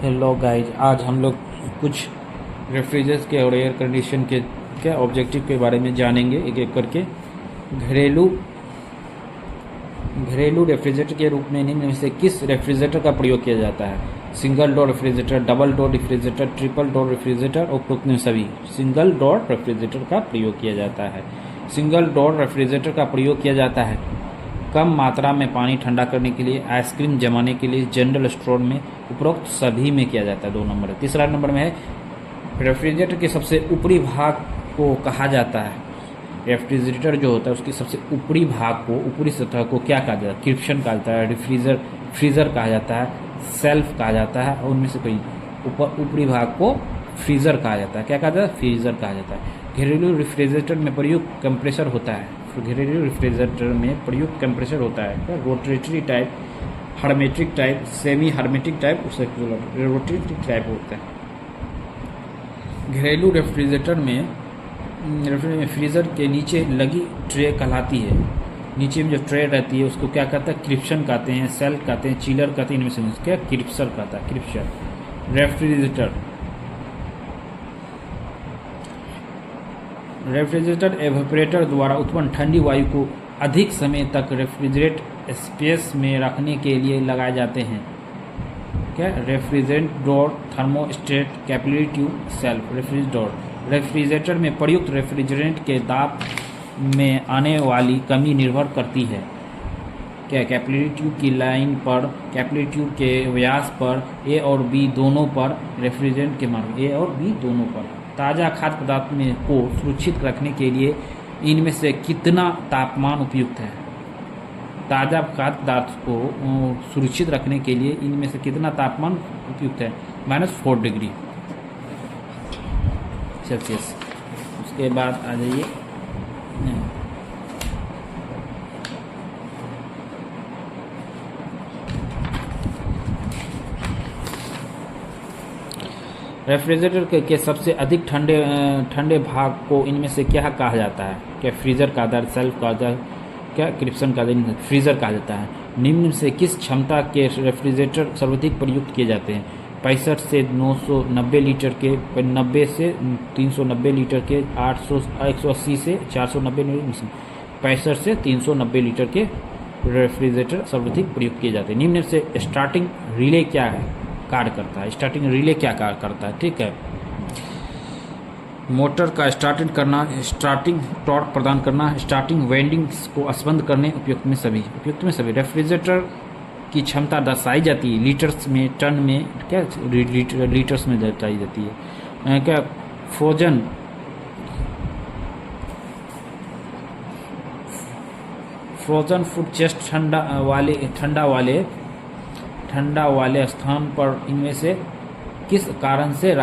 Hello guys, आज हम लोग कुछ रेफ्रिजरेटर्स के और एयर कंडीशन के क्या ऑब्जेक्टिव के बारे में जानेंगे एक एक करके। घरेलू रेफ्रिजरेटर के रूप में निम्न में से किस रेफ्रिजरेटर का प्रयोग किया जाता है? Single door refrigerator, double door refrigerator, triple door refrigerator, उपरोक्त में सभी। सिंगल डोर रेफ्रिजरेटर का प्रयोग किया जाता है। सिंगल डोर रेफ्रिजरेटर का प्रयोग किया जाता है कम मात्रा में पानी ठंडा करने के लिए, आइसक्रीम जमाने के लिए, जनरल स्टोर में, उपरोक्त सभी में किया जाता है। 2 नंबर है। तीसरा नंबर में है रेफ्रिजरेटर के सबसे ऊपरी भाग को कहा जाता है। रेफ्रिजरेटर जो होता है उसकी सबसे ऊपरी भाग को, ऊपरी सतह को क्या कहा जाता है? क्रिप्शन कहा जाता है, फ्रीजर कहा जाता है, सेल्फ कहा जाता है, और उनमें से कोई ऊपरी भाग को फ्रीजर कहा जाता है। क्या कहा जाता है? फ्रीजर कहा जाता है। घरेलू रेफ्रिजरेटर में प्रयुक्त कंप्रेसर होता है। घरेलू रेफ्रिजरेटर में प्रयुक्त कंप्रेसर होता है rotatory type, hermetic type, semi hermetic type, उसे रोटेटरी टाइप होता है। घरेलू रेफ्रिजरेटर में फ्रीजर के नीचे लगी ट्रे कहलाती है। नीचे में जो ट्रे रहती है उसको क्या कहता है? क्रिप्शन कहते हैं, सेल कहते हैं, चिलर कहते हैं। इनमें से क्या क्रिप्सर कहता है? क्रिप्सर। रेफ्रिजरेटर एवेपोरेटर द्वारा उत्पन्न ठंडी वायु को अधिक समय तक रेफ्रिजरेट स्पेस में रखने के लिए लगाए जाते हैं। क्या? Refrigerant door, thermostat, capillary tube, self. Refrigerator में प्रयुक्त रेफ्रिजरेंट के दाब में आने वाली कमी निर्भर करती है क्या? कैपिलरी ट्यूब की लाइन पर, कैपिलरी ट्यूब के व्यास पर, ए और बी दोनों पर, रेफ्रिजरेंट के मान ए और बी दोनों पर। ताज़ा खाद्य पदार्थ में को सुरक्षित रखने के लिए इनमें से कितना तापमान उपयुक्त है? ताज़ा खाद्य पदार्थ को सुरक्षित रखने के लिए इनमें से कितना तापमान उपयुक्त है? -4 डिग्री सेल्सियस। उसके बाद आ जाइए रेफ्रिजरेटर के सबसे अधिक ठंडे भाग को इनमें से क्या कहा जाता है? क्या? फ्रीजर का आधार, सेल्फ का आधार, क्या क्रिप्सन का आधार, फ्रीजर कहा जाता है। निम्न से किस क्षमता के रेफ्रिजरेटर सर्वाधिक प्रयुक्त किए जाते हैं? 65 से 990 लीटर के, 90 से 390 लीटर के, 180 से 490 लीटर, 65 से 390 लीटर के रेफ्रिजरेटर सर्वाधिक प्रयुक्त किए जाते हैं। निम्न से स्टार्टिंग रिले क्या है कार्य करता है? स्टार्टिंग रिले क्या कार्य करता है? ठीक है। मोटर का स्टार्टिंग करना, स्टार्टिंग टॉर्क प्रदान करना, स्टार्टिंग वाइंडिंग्स को असबंद करने, उपयुक्त में सभी। रेफ्रिजरेटर की क्षमता दर्शाई जाती है लीटर्स में, टन में, क्या लीटर्स में दर्शाई जाती है। क्या? फ्रोजन फूड चेस्ट ठंडा वाले स्थान पर इनमें से किस कारण से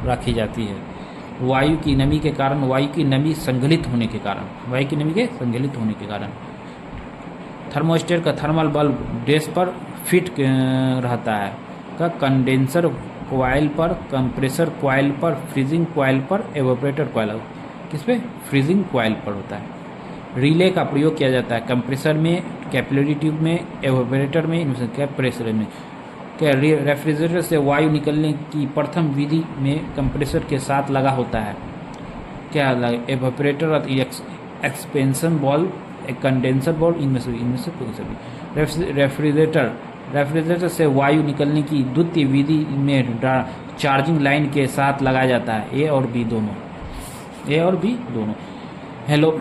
रखी जाती है? वायु की नमी के कारण, वायु की नमी संघलित होने के कारण। थर्मोस्टेट का थर्मल बल्ब डैश पर फिट रहता है का? कंडेंसर कॉइल पर, कंप्रेसर कॉइल पर, फ्रीजिंग कॉइल पर, एवेपोरेटर कॉइल। किस पे? फ्रीजिंग कॉइल पर होता है। रिले का प्रयोग किया जाता है कंप्रेसर में, कैपिलरी ट्यूब में, एवेपोरेटर में, इनमें क्या? प्रेशर में। क्या? रेफ्रिजरेटर से वायु निकलने की प्रथम विधि में कंप्रेसर के साथ लगा होता है। क्या? एवेपोरेटर और एक्सपेंशन बॉल, एक कंडेंसर बॉल, इनमें से कोई सभी। रेफ्रिजरेटर से वायु निकलने की द्वितीय विधि में चार्जिंग लाइन के साथ लगाया जाता है। ए और बी दोनों। हेलो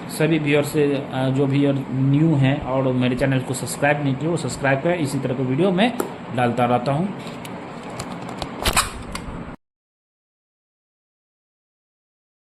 सभी व्यूअर से, जो व्यूअर न्यू हैं और मेरे चैनल को सब्सक्राइब नहीं किए वो सब्सक्राइब करें। इसी तरह का वीडियो मैं डालता रहता हूँ।